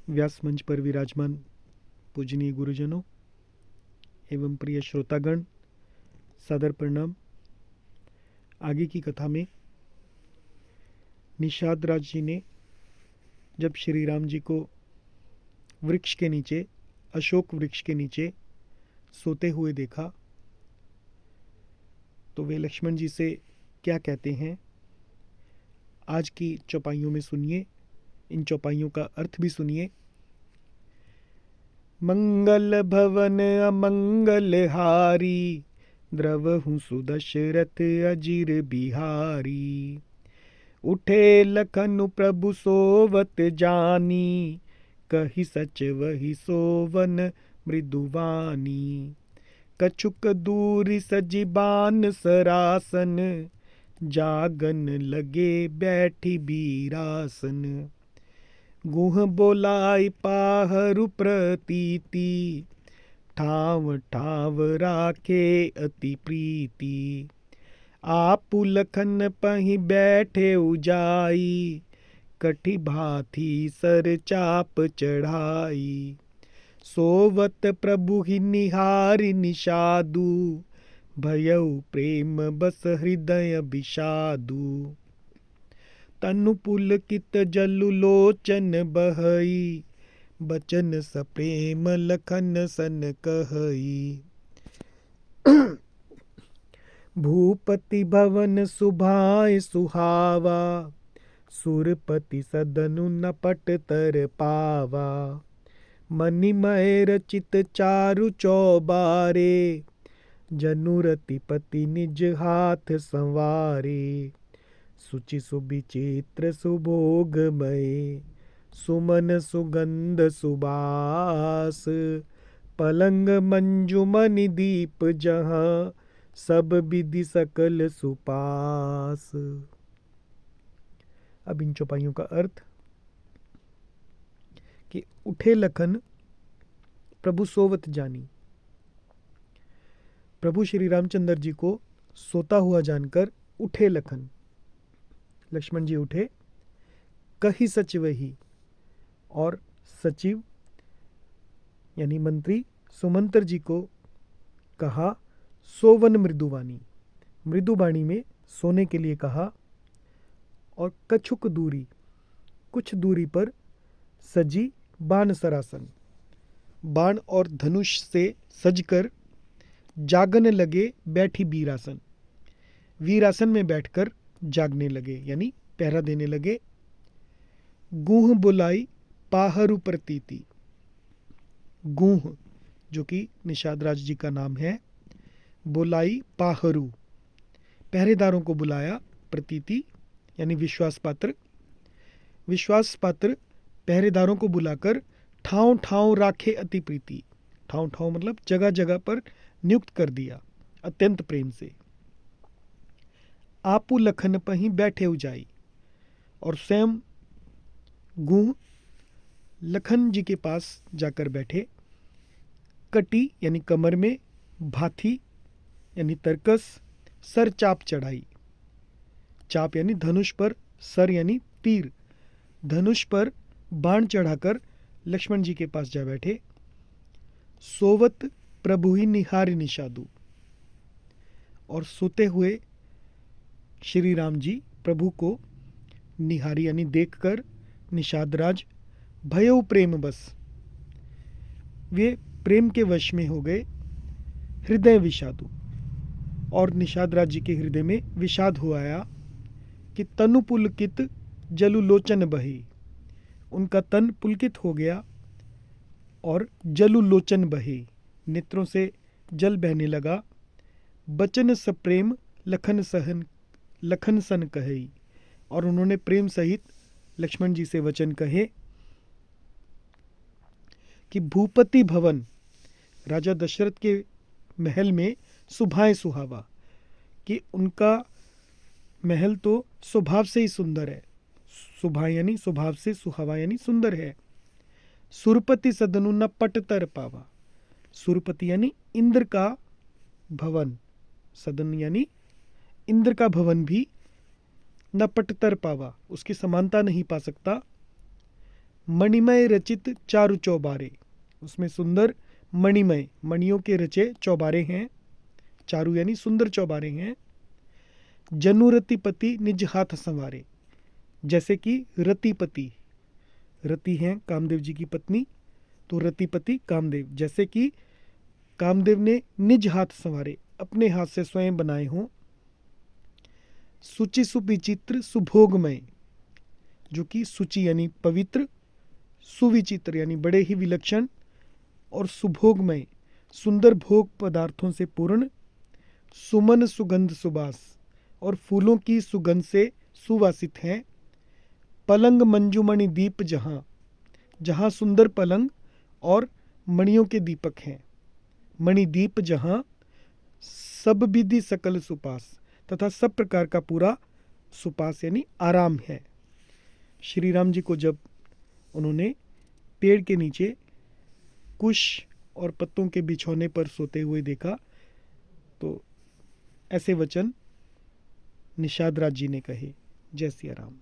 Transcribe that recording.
व्यास मंच पर विराजमान पूजनीय गुरुजनों एवं प्रिय श्रोतागण, सादर प्रणाम। आगे की कथा में निषाद राज जी ने जब श्री राम जी को वृक्ष के नीचे, अशोक वृक्ष के नीचे सोते हुए देखा तो वे लक्ष्मण जी से क्या कहते हैं, आज की चौपाइयों में सुनिए। इन चौपाइयों का अर्थ भी सुनिए। मंगल भवन अमंगल हारी, द्रवहु सुदशरथ अजिर बिहारी। उठे लखनु प्रभु सोवत जानी, कही सच वही सोवन मृदुवानी। कछुक दूरि सजीबान सरासन, जागन लगे बैठी बीरासन। गुह बोलाई पाहरु प्रतीति, ठाव ठाव राखे अति प्रीति। आपु लखन पहि बैठे उजाई, कठी भाथी सर चाप चढ़ाई। सोवत प्रभु ही निहारि निषादु, भयउ प्रेम बस हृदय विषादु। तनु पुलकित जलु लोचन बहई, बचन सप्रेम लखन सन कहई। भूपति भवन सुभाए सुहावा, सुरपति सदनु नपट तर पावा। मणिमय रचित चारु चौबारे, जनुरति पति निज हाथ संवारे। सुचि सुविचित्र सुभोगमय, सुमन सुगंध सुबास। पलंग मंजुमनि दीप जहाँ, सब विधि सकल सुपास। अब इन चौपाइयों का अर्थ कि उठे लखन प्रभु सोवत जानी। प्रभु श्री रामचंद्र जी को सोता हुआ जानकर उठे लखन, लक्ष्मण जी उठे। कही सच वही, और सचिव यानी मंत्री सुमंत्र जी को कहा सोवन मृदुवानी, मृदुवाणी में सोने के लिए कहा। और कछुक दूरी, कुछ दूरी पर सजी बाण सरासन, बाण और धनुष से सजकर जागने लगे बैठी वीरासन, वीरासन में बैठकर जागने लगे यानी पहरा देने लगे। गुह बुलाई पाहरु प्रतीति, गुह जो कि निषाद राज जी का नाम है, बुलाई पाहरु पहरेदारों को बुलाया, प्रतीति यानी विश्वास पात्र, विश्वास पात्र पहरेदारों को बुलाकर ठाव ठाव राखे अति प्रीति, ठाव ठाव मतलब जगह जगह पर नियुक्त कर दिया अत्यंत प्रेम से। आपू लखन पही बैठे उजाई, और स्वयं गुह लखन जी के पास जाकर बैठे। कटी यानी कमर में, भाथी यानी तरकस, सर चाप चढ़ाई, चाप यानी धनुष पर, सर यानी तीर, धनुष पर बाण चढ़ाकर लक्ष्मण जी के पास जा बैठे। सोवत प्रभु ही निहारि निषादु, और सोते हुए श्री राम जी प्रभु को निहारी यानी देखकर निषाद राज भयउ प्रेम बस, वे प्रेम के वश में हो गए। हृदय विषादु, और निषाद राज जी के हृदय में विषाद हो आया कि तनु पुलकित जलु लोचन बही, उनका तन पुलकित हो गया और जलु लोचन बहे, नेत्रों से जल बहने लगा। बचन सप्रेम लखन सन कहे, और उन्होंने प्रेम सहित लक्ष्मण जी से वचन कहे कि भूपति भवन, राजा दशरथ के महल में सुभाए सुहावा, कि उनका महल तो स्वभाव से ही सुंदर है, सुभा यानी स्वभाव से, सुहावा यानी सुंदर है। सुरपति सदनु न पट तर पावा, सुरपति यानी इंद्र का भवन, सदन यानी इंद्र का भवन भी न पट तर पावा, उसकी समानता नहीं पा सकता। मणिमय रचित चारु चौबारे, उसमें सुंदर मणिमय मणियों के रचे चौबारे हैं, चारु यानी सुंदर चौबारे हैं। जनु रतिपति निज हाथ संवारे, जैसे कि रतिपति, रति हैं कामदेव जी की पत्नी, तो रतिपति कामदेव, जैसे कि कामदेव ने निज हाथ संवारे, अपने हाथ से स्वयं बनाए हों। सुचि सुविचित्र सुभोगमय, जो कि सुचि यानी पवित्र, सुविचित्र यानी बड़े ही विलक्षण, और सुभोगमय सुंदर भोग पदार्थों से पूर्ण। सुमन सुगंध सुबास, और फूलों की सुगंध से सुवासित हैं। पलंग मंजुमणि दीप, जहाँ जहाँ सुंदर पलंग और मणियों के दीपक हैं। मणिदीप जहाँ सब विधि सकल सुपास, तथा सब प्रकार का पूरा सुपास यानी आराम है। श्री राम जी को जब उन्होंने पेड़ के नीचे कुश और पत्तों के बिछौने पर सोते हुए देखा, तो ऐसे वचन निषाद राज जी ने कहे। जय सिया राम।